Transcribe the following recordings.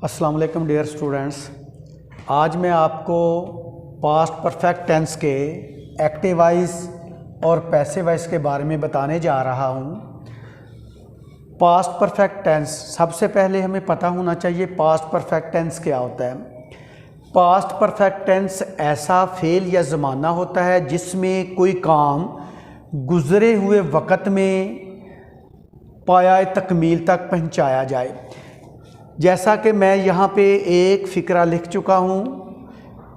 अस्सलाम वालेकुम dear students. आज मैं आपको पास्ट परफेक्ट टेंस के एक्टिव वॉइस और पैसिव वॉइस के बारे में बताने जा रहा हूँ। पास्ट परफेक्ट टेंस, सबसे पहले हमें पता होना चाहिए पास्ट परफेक्ट टेंस क्या होता है। पास्ट परफेक्ट टेंस ऐसा फेल या ज़माना होता है जिसमें कोई काम गुज़रे हुए वक़्त में पाया तकमील तक पहुँचाया जाए। जैसा कि मैं यहाँ पे एक फ़िक्रा लिख चुका हूँ,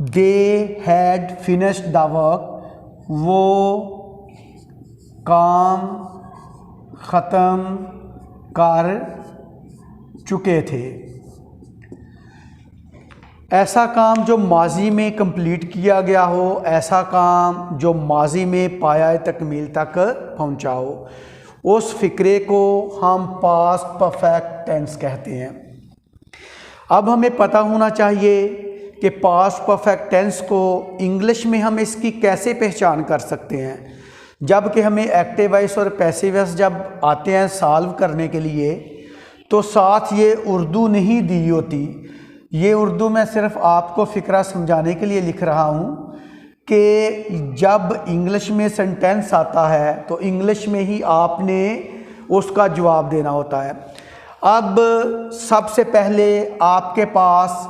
दे हैड फिनिश्ड द वर्क, वो काम ख़त्म कर चुके थे। ऐसा काम जो माजी में कंप्लीट किया गया हो, ऐसा काम जो माजी में पाया तकमील तक पहुँचा हो, उस फ़िक्रे को हम पास्ट परफेक्ट टेंस कहते हैं। अब हमें पता होना चाहिए कि पास्ट परफेक्ट टेंस को इंग्लिश में हम इसकी कैसे पहचान कर सकते हैं। जबकि हमें एक्टिव वॉइस और पैसिव वॉइस जब आते हैं सॉल्व करने के लिए, तो साथ ये उर्दू नहीं दी होती। ये उर्दू मैं सिर्फ आपको फ़िक्रा समझाने के लिए लिख रहा हूँ कि जब इंग्लिश में सेंटेंस आता है तो इंग्लिश में ही आपने उसका जवाब देना होता है। अब सबसे पहले आपके पास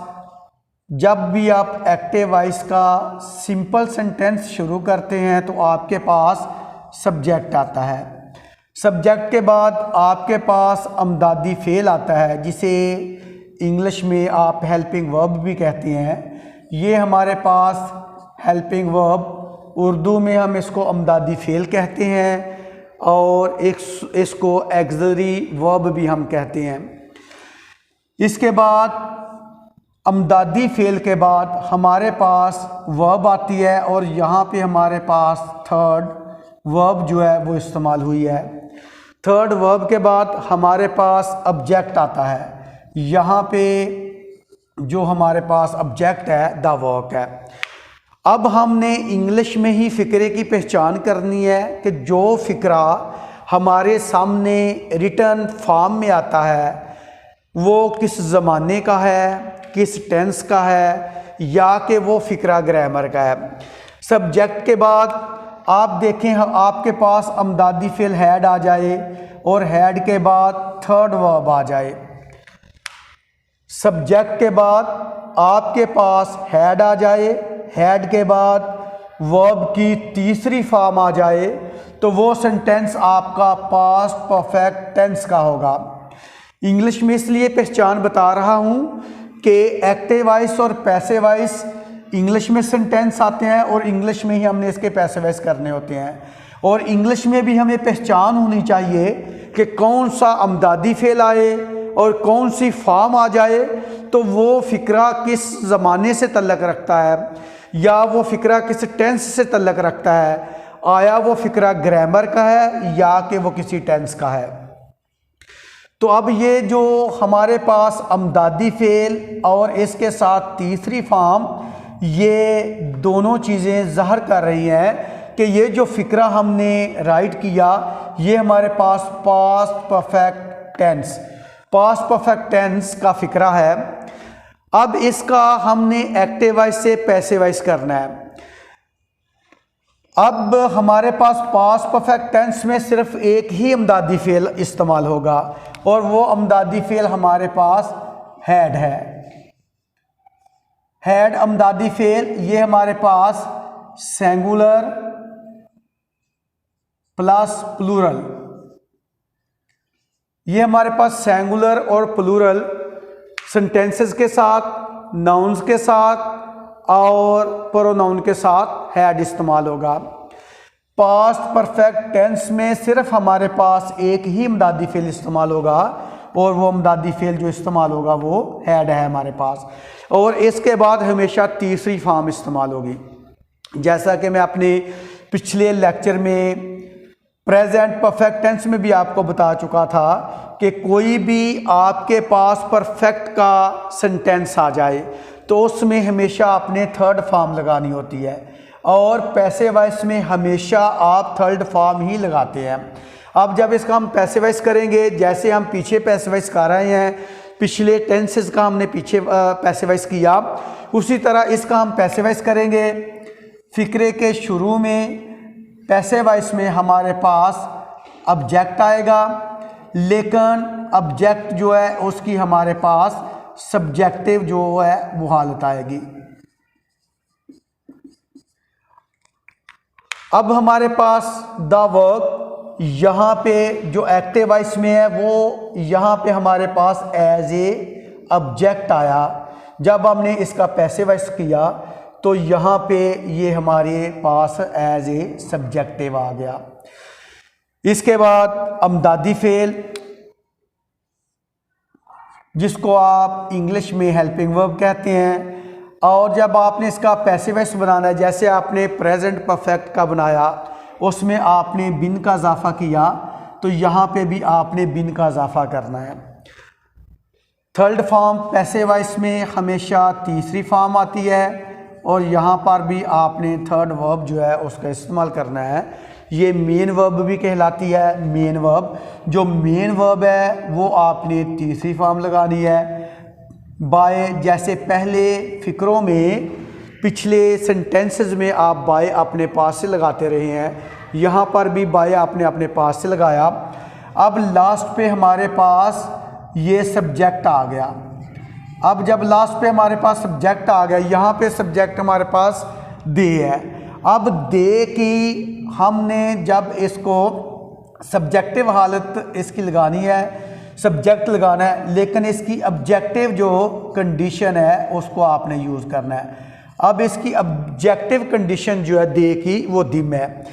जब भी आप एक्टिव वॉइस का सिंपल सेंटेंस शुरू करते हैं तो आपके पास सब्जेक्ट आता है। सब्जेक्ट के बाद आपके पास अमदादी फ़ेल आता है, जिसे इंग्लिश में आप हेल्पिंग वर्ब भी कहते हैं। ये हमारे पास हेल्पिंग वर्ब, उर्दू में हम इसको अमदादी फ़ेल कहते हैं और इसको एक्सिलरी वर्ब भी हम कहते हैं। इसके बाद अमदादी फ़ेल के बाद हमारे पास वर्ब आती है और यहाँ पे हमारे पास थर्ड वर्ब जो है वो इस्तेमाल हुई है। थर्ड वर्ब के बाद हमारे पास ऑब्जेक्ट आता है। यहाँ पे जो हमारे पास ऑब्जेक्ट है द वर्क है। अब हमने इंग्लिश में ही फ़िक्रे की पहचान करनी है कि जो फ़िक्रा हमारे सामने रिटन फॉर्म में आता है वो किस ज़माने का है, किस टेंस का है, या कि वो फ़िक्रा ग्रामर का है। सब्जेक्ट के बाद आप देखें आपके पास अमदादी फ़ेल हैड आ जाए और हैड के बाद थर्ड वर्ब आ जाए। सब्जेक्ट के बाद आपके पास हैड आ जाए, हैड के बाद वर्ब की तीसरी फॉर्म आ जाए, तो वो सेंटेंस आपका पास्ट परफेक्ट टेंस का होगा। इंग्लिश में इसलिए पहचान बता रहा हूँ कि एक्टिव वॉइस और पैसिव वॉइस इंग्लिश में सेंटेंस आते हैं और इंग्लिश में ही हमने इसके पैसिव वॉइस करने होते हैं। और इंग्लिश में भी हमें पहचान होनी चाहिए कि कौन सा अमदादी फ़ेल आए और कौन सी फॉर्म आ जाए, तो वो फ़िक्रा किस ज़माने से तल्लक़ रखता है या वो फ़िक्रा किस टेंस से तल्लक़ रखता है। आया वो फ़िक्रा ग्रामर का है या कि वो किसी टेंस का है। तो अब ये जो हमारे पास अमदादी फ़ेल और इसके साथ तीसरी फॉर्म, ये दोनों चीज़ें ज़ाहिर कर रही हैं कि ये जो फ़िक्रा हमने राइट किया ये हमारे पास पास्ट परफेक्ट टेंस का फ़िक्रा है। अब इसका हमने एक्टिव वॉइस से पैसिव वॉइस करना है। अब हमारे पास पास्ट परफेक्ट टेंस में सिर्फ एक ही अमदादी फ़ेल इस्तेमाल होगा और वो अमदादी फ़ेल हमारे पास हैड है। हैड अमदादी फ़ेल ये हमारे पास सिंगुलर प्लस प्लूरल, ये हमारे पास सिंगुलर और प्लूरल सेंटेंसेस के साथ, नाउन्स के साथ और प्रोनाउन के साथ हैड इस्तेमाल होगा। पास्ट परफेक्ट टेंस में सिर्फ हमारे पास एक ही अमदादी फ़ेल इस्तेमाल होगा और वो अमदादी फ़ेल जो इस्तेमाल होगा वो हैड है हमारे पास, और इसके बाद हमेशा तीसरी फॉर्म इस्तेमाल होगी। जैसा कि मैं अपने पिछले लेक्चर में प्रेजेंट परफेक्ट टेंस में भी आपको बता चुका था कि कोई भी आपके पास परफेक्ट का सेंटेंस आ जाए तो उसमें हमेशा आपने थर्ड फॉर्म लगानी होती है, और पैसिव वॉइस में हमेशा आप थर्ड फॉर्म ही लगाते हैं। अब जब इसका हम पैसिव वॉइस करेंगे, जैसे हम पीछे पैसिव वॉइस कर रहे हैं, पिछले टेंसेस का हमने पीछे पैसिवाइज किया, उसी तरह इसका हम पैसिवाइज करेंगे। फ़िक्रे के शुरू में पैसिवाइज में हमारे पास ऑब्जेक्ट आएगा, लेकिन ऑब्जेक्ट जो है उसकी हमारे पास सब्जेक्टिव जो है वो हालत आएगी। अब हमारे पास द वर्क यहाँ पे जो एक्टिव वॉइस में है वो यहाँ पे हमारे पास एज ए ऑब्जेक्ट आया। जब हमने इसका पैसिव वॉइस किया तो यहाँ पे ये हमारे पास एज ए सब्जेक्टिव आ गया। इसके बाद अमदादी फेल, जिसको आप इंग्लिश में हेल्पिंग वर्ब कहते हैं, और जब आपने इसका पैसिव वॉइस बनाना है, जैसे आपने प्रेजेंट परफेक्ट का बनाया उसमें आपने बिन का इजाफा किया, तो यहाँ पे भी आपने बिन का इजाफा करना है। थर्ड फॉर्म पैसिव वॉइस में हमेशा तीसरी फॉर्म आती है और यहाँ पर भी आपने थर्ड वर्ब जो है उसका इस्तेमाल करना है। ये मेन वर्ब भी कहलाती है। मेन वर्ब, जो मेन वर्ब है वो आपने तीसरी फॉर्म लगानी है। बाय, जैसे पहले फ़िक्रों में पिछले सेंटेंसेस में आप बाय अपने पास से लगाते रहे हैं, यहाँ पर भी बाय आपने अपने पास से लगाया। अब लास्ट पे हमारे पास ये सब्जेक्ट आ गया। अब जब लास्ट पे हमारे पास सब्जेक्ट आ गया, यहाँ पे सब्जेक्ट हमारे पास दे है। अब दे की हमने जब इसको सब्जेक्टिव हालत इसकी लगानी है, सब्जेक्ट लगाना है, लेकिन इसकी ऑब्जेक्टिव जो कंडीशन है उसको आपने यूज़ करना है। अब इसकी ऑब्जेक्टिव कंडीशन जो है दे की वो दिम है।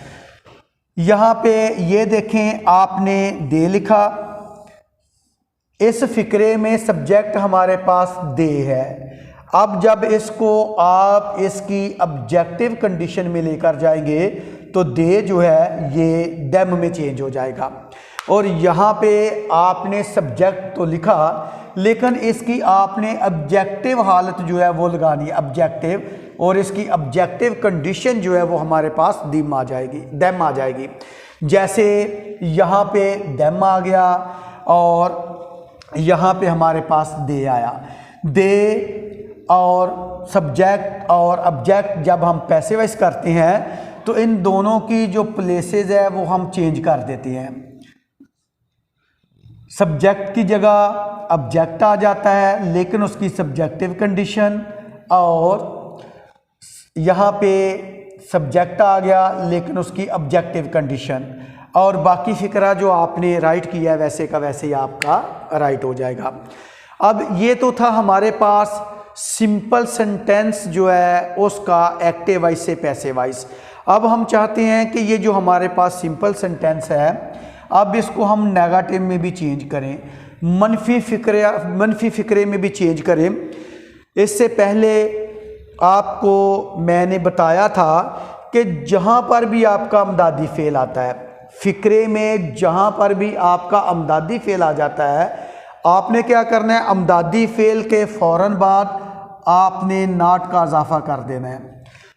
यहाँ पे ये देखें, आपने दे लिखा, इस फ़िक्रे में सब्जेक्ट हमारे पास दे है। अब जब इसको आप इसकी ऑब्जेक्टिव कंडीशन में लेकर जाएंगे तो दे जो है ये डेम में चेंज हो जाएगा। और यहाँ पे आपने सब्जेक्ट तो लिखा, लेकिन इसकी आपने ऑब्जेक्टिव हालत जो है वो लगानी है, ऑब्जेक्टिव, और इसकी ऑब्जेक्टिव कंडीशन जो है वो हमारे पास डेम आ जाएगी। जैसे यहाँ पे डेम आ गया और यहाँ पे हमारे पास दे आया। दे और सब्जेक्ट और ऑब्जेक्ट जब हम पैसिवाइज करते हैं तो इन दोनों की जो प्लेसेस है वो हम चेंज कर देते हैं। सब्जेक्ट की जगह ऑब्जेक्ट आ जाता है, लेकिन उसकी सब्जेक्टिव कंडीशन, और यहाँ पे सब्जेक्ट आ गया लेकिन उसकी ऑब्जेक्टिव कंडीशन, और बाकी फ़िक्रा जो आपने राइट किया है वैसे का वैसे ही आपका राइट हो जाएगा। अब ये तो था हमारे पास सिंपल सेंटेंस जो है उसका एक्टिव वॉइस से पैसिव वॉइस। अब हम चाहते हैं कि ये जो हमारे पास सिंपल सेंटेंस है, अब इसको हम नेगेटिव में भी चेंज करें, मनफी फ़िक्रे में भी चेंज करें। इससे पहले आपको मैंने बताया था कि जहाँ पर भी आपका अमदादी फेल आता है, फ़िक्रे में जहाँ पर भी आपका अमदादी फेल आ जाता है, आपने क्या करना है, अमदादी फेल के फ़ौरन बाद आपने नाट का इजाफा कर देना है।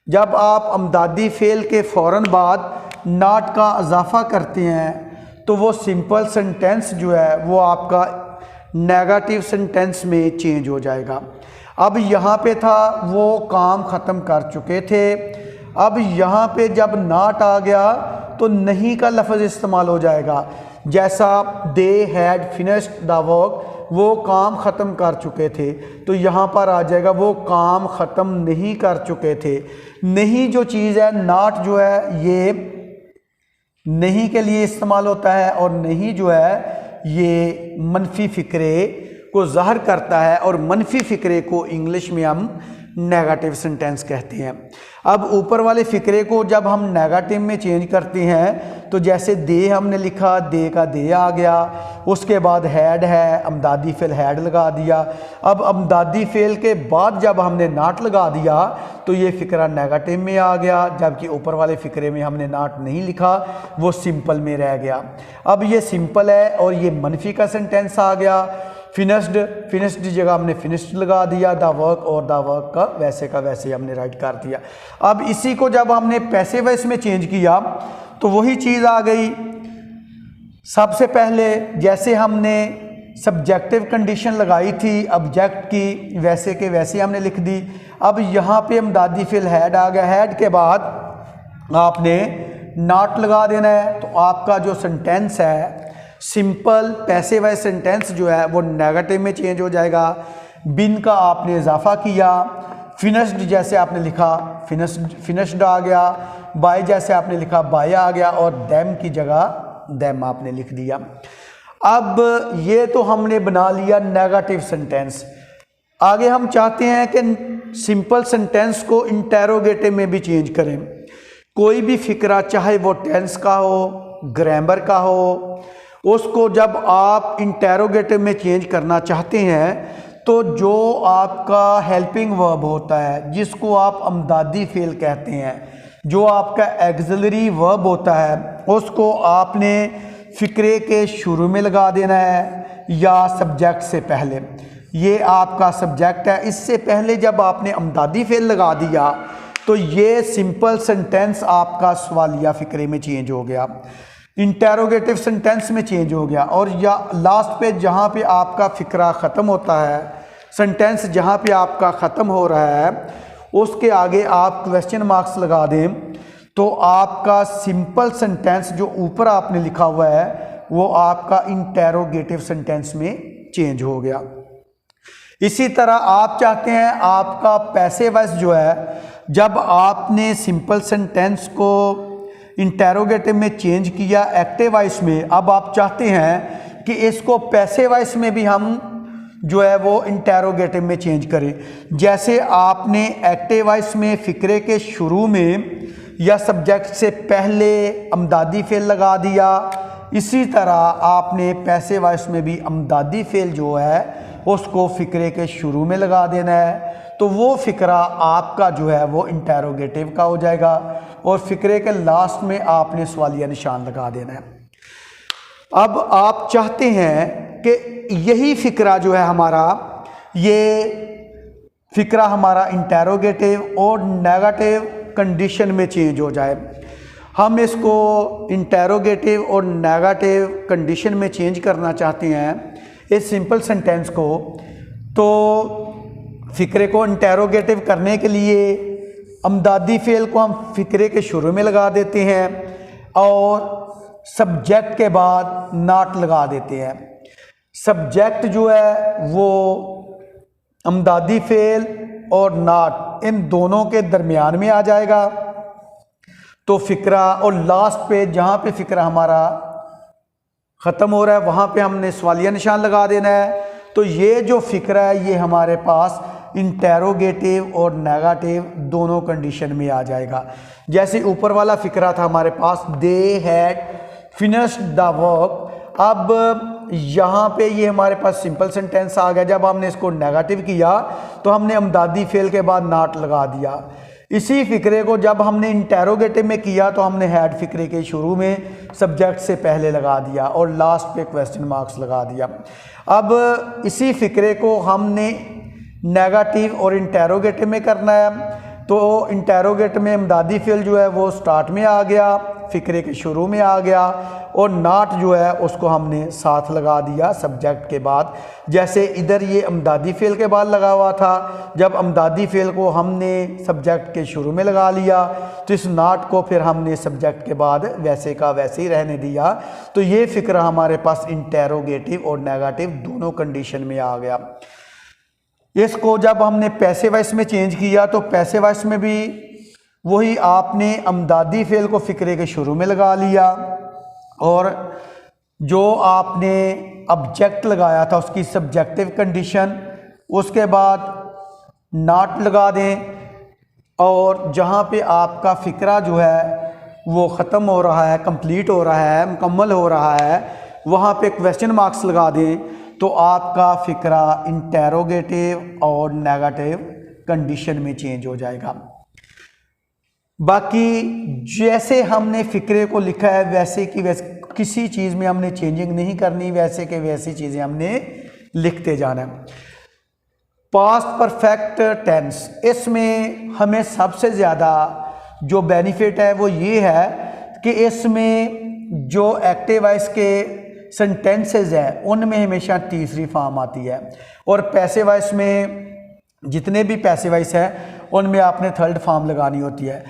जब आप अमदादी फेल के फ़ौरन बाद नाट का इजाफा करते हैं तो वो सिंपल सेंटेंस जो है वो आपका नेगेटिव सेंटेंस में चेंज हो जाएगा। अब यहाँ पे था वो काम ख़त्म कर चुके थे, अब यहाँ पे जब नाट आ गया तो नहीं का लफ्ज़ इस्तेमाल हो जाएगा। जैसा दे हैड फिनिश्ड द वर्क, वो काम ख़त्म कर चुके थे, तो यहाँ पर आ जाएगा वो काम ख़त्म नहीं कर चुके थे। नहीं जो चीज़ है, नाट जो है ये नहीं के लिए इस्तेमाल होता है, और नहीं जो है ये मनफी फ़िक्रे को ज़ाहिर करता है, और मनफी फ़िक्रे को इंग्लिश में हम नेगेटिव सेंटेंस कहते हैं। अब ऊपर वाले फ़िक्रे को जब हम नेगेटिव में चेंज करते हैं तो जैसे दे हमने लिखा, दे का दे आ गया, उसके बाद हैड है, अमदादी फेल हैड लगा दिया। अब अमदादी फेल के बाद जब हमने नाट लगा दिया तो ये फ़िक्रा नेगेटिव में आ गया, जबकि ऊपर वाले फ़िक्रे में हमने नाट नहीं लिखा, वो सिंपल में रह गया। अब ये सिंपल है और ये मनफी का सेंटेंस आ गया। फिनिश्ड की जगह हमने फिनिश्ड लगा दिया, द वर्क, और द वर्क का वैसे हमने राइट कर दिया। अब इसी को जब हमने पैसिव वॉइस में चेंज किया तो वही चीज़ आ गई। सबसे पहले जैसे हमने सब्जेक्टिव कंडीशन लगाई थी ऑब्जेक्ट की, वैसे के वैसे हमने लिख दी। अब यहाँ पे अमदादी फ़िल हैड आ गया, हैड के बाद आपने नॉट लगा देना है। तो आपका जो सेंटेंस है सिंपल पैसिव वाइज सेंटेंस जो है वो नेगेटिव में चेंज हो जाएगा। बिन का आपने इजाफा किया, फिनिश्ड जैसे आपने लिखा फिनिश्ड आ गया, बाय जैसे आपने लिखा बाय आ गया, और दैम की जगह दैम आपने लिख दिया। अब ये तो हमने बना लिया नेगेटिव सेंटेंस। आगे हम चाहते हैं कि सिंपल सेंटेंस को इंटेरोगेटिव में भी चेंज करें। कोई भी फिक्रा चाहे वो टेंस का हो, ग्रामर का हो, उसको जब आप इंटेरोगेटिव में चेंज करना चाहते हैं तो जो आपका हेल्पिंग वर्ब होता है, जिसको आप अमदादी फ़ेल कहते हैं, जो आपका एक्सिलरी वर्ब होता है, उसको आपने फ़िक्रे के शुरू में लगा देना है या सब्जेक्ट से पहले। ये आपका सब्जेक्ट है, इससे पहले जब आपने अमदादी फ़ेल लगा दिया तो ये सिंपल सेंटेंस आपका सवालिया फ़िक्रे में चेंज हो गया, इंटेरोगेटिव सेंटेंस में चेंज हो गया। और या लास्ट पे जहाँ पे आपका फ़िक्रा ख़त्म होता है, सेंटेंस जहाँ पे आपका ख़त्म हो रहा है, उसके आगे आप क्वेश्चन मार्क्स लगा दें तो आपका सिंपल सेंटेंस जो ऊपर आपने लिखा हुआ है वो आपका इंटेरोगेटिव सेंटेंस में चेंज हो गया। इसी तरह आप चाहते हैं आपका पैसिव वॉइस जो है, जब आपने सिंपल सेंटेंस को इंटेरोगेटिव में चेंज किया एक्टिव वॉइस में, अब आप चाहते हैं कि इसको पैसिव वॉइस में भी हम जो है वो इंटेरोगेटिव में चेंज करें। जैसे आपने एक्टिव वॉइस में फ़िक्रे के शुरू में या सब्जेक्ट से पहले अमदादी फ़ेल लगा दिया, इसी तरह आपने पैसिव वॉइस में भी अमदादी फ़ेल जो है उसको फ़िक्रे के शुरू में लगा देना है। तो वो फ़िक्रा आपका जो है वो इंटेरोगेटिव का हो जाएगा और फ़िक्रे के लास्ट में आपने सवालिया निशान लगा देना है। अब आप चाहते हैं कि यही फ़िक्रा जो है हमारा, ये फ़िक्रा हमारा इंटेरोगेटिव और नेगेटिव कंडीशन में चेंज हो जाए। हम इसको इंटेरोगेटिव और नेगेटिव कंडीशन में चेंज करना चाहते हैं इस सिंपल सेंटेंस को। तो फ़िक्रे को इंटेरोगेटिव करने के लिए अमदादी फ़ेल को हम फ़िक्रे के शुरू में लगा देते हैं और सब्जेक्ट के बाद नॉट लगा देते हैं। सब्जेक्ट जो है वो अमदादी फ़ेल और नॉट इन दोनों के दरमियान में आ जाएगा। तो फ़िक्रा और लास्ट पे जहाँ पे फ़िक्रा हमारा ख़त्म हो रहा है वहाँ पे हमने सवालिया निशान लगा देना है। तो ये जो फ़िक्रा है ये हमारे पास इंटेरोगेटिव और नेगेटिव दोनों कंडीशन में आ जाएगा। जैसे ऊपर वाला फ़िक्रा था हमारे पास, they had finished the work. अब यहाँ पे ये हमारे पास सिंपल सेंटेंस आ गया। जब हमने इसको नेगेटिव किया तो हमने अमदादी फ़ेल के बाद नॉट लगा दिया। इसी फ़िक्रे को जब हमने इंटेरोगेटिव में किया तो हमने हैड फ़िक्रे के शुरू में सब्जेक्ट से पहले लगा दिया और लास्ट पे क्वेश्चन मार्क्स लगा दिया। अब इसी फ़िक्रे को हमने नेगेटिव और इंटेरोगेटिव में करना है। तो इंटेरोगेटिव में अमदादी फ़ेल जो है वो स्टार्ट में आ गया, फ़िक्रे के शुरू में आ गया, और नॉट जो है उसको हमने साथ लगा दिया सब्जेक्ट के बाद। जैसे इधर ये अमदादी फ़ेल के बाद लगा हुआ था, जब अमदादी फ़ेल को हमने सब्जेक्ट के शुरू में लगा लिया तो इस नॉट को फिर हमने सब्जेक्ट के बाद वैसे का वैसे ही रहने दिया। तो ये फ़िक्रा हमारे पास इंटेरोगेटिव और नेगेटिव दोनों कंडीशन में आ गया। इसको जब हमने पैसिव वॉइस में चेंज किया तो पैसिव वॉइस में भी वही आपने अमदादी फ़ेल को फ़िक्रे के शुरू में लगा लिया और जो आपने ऑब्जेक्ट लगाया था उसकी सब्जेक्टिव कंडीशन, उसके बाद नॉट लगा दें और जहाँ पे आपका फ़िक्रा जो है वो ख़त्म हो रहा है, कंप्लीट हो रहा है, मुकम्मल हो रहा है, वहाँ पे क्वेश्चन मार्क्स लगा दें। तो आपका फ़िक्रा इंटेरोगेटिव और नेगेटिव कंडीशन में चेंज हो जाएगा। बाकी जैसे हमने फ़िक्रे को लिखा है वैसे कि वैसे किसी चीज़ में हमने चेंजिंग नहीं करनी, वैसे कि वैसी चीज़ें हमने लिखते जाना है। पास्ट परफेक्ट टेंस, इसमें हमें सबसे ज़्यादा जो बेनिफिट है वो ये है कि इसमें जो एक्टिव वॉइस के सेंटेंसेस है उनमें हमेशा तीसरी फॉर्म आती है, और पैसिव वॉइस में जितने भी पैसिव वॉइस है उनमें आपने थर्ड फॉर्म लगानी होती है।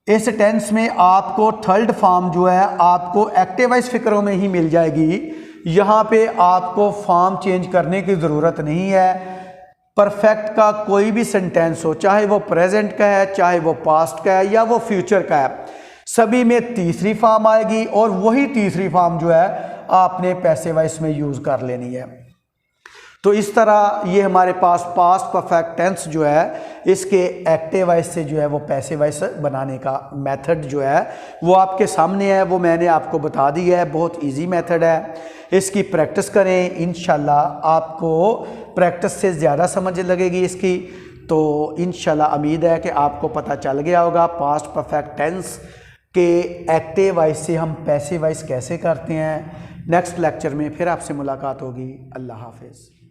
इस टेंस में आपको थर्ड फॉर्म जो है आपको एक्टिव वॉइस फिक्रों में ही मिल जाएगी। यहाँ पे आपको फॉर्म चेंज करने की ज़रूरत नहीं है। परफेक्ट का कोई भी सेंटेंस हो, चाहे वो प्रेजेंट का है, चाहे वो पास्ट का है या वो फ्यूचर का है, सभी में तीसरी फॉर्म आएगी और वही तीसरी फॉर्म जो है आपने पैसिव वॉइस में यूज़ कर लेनी है। तो इस तरह ये हमारे पास पास्ट परफेक्ट टेंस जो है इसके एक्टिव वॉइस से जो है वो पैसिव वॉइस बनाने का मेथड जो है वो आपके सामने है, वो मैंने आपको बता दी है। बहुत इजी मेथड है, इसकी प्रैक्टिस करें, इंशाल्लाह आपको प्रैक्टिस से ज़्यादा समझ लगेगी इसकी। तो इंशाल्लाह उम्मीद है कि आपको पता चल गया होगा पास्ट परफेक्ट टेंस के एक्टिव वॉइस से हम पैसिव वॉइस कैसे करते हैं। नेक्स्ट लेक्चर में फिर आपसे मुलाकात होगी। अल्लाह हाफिज़।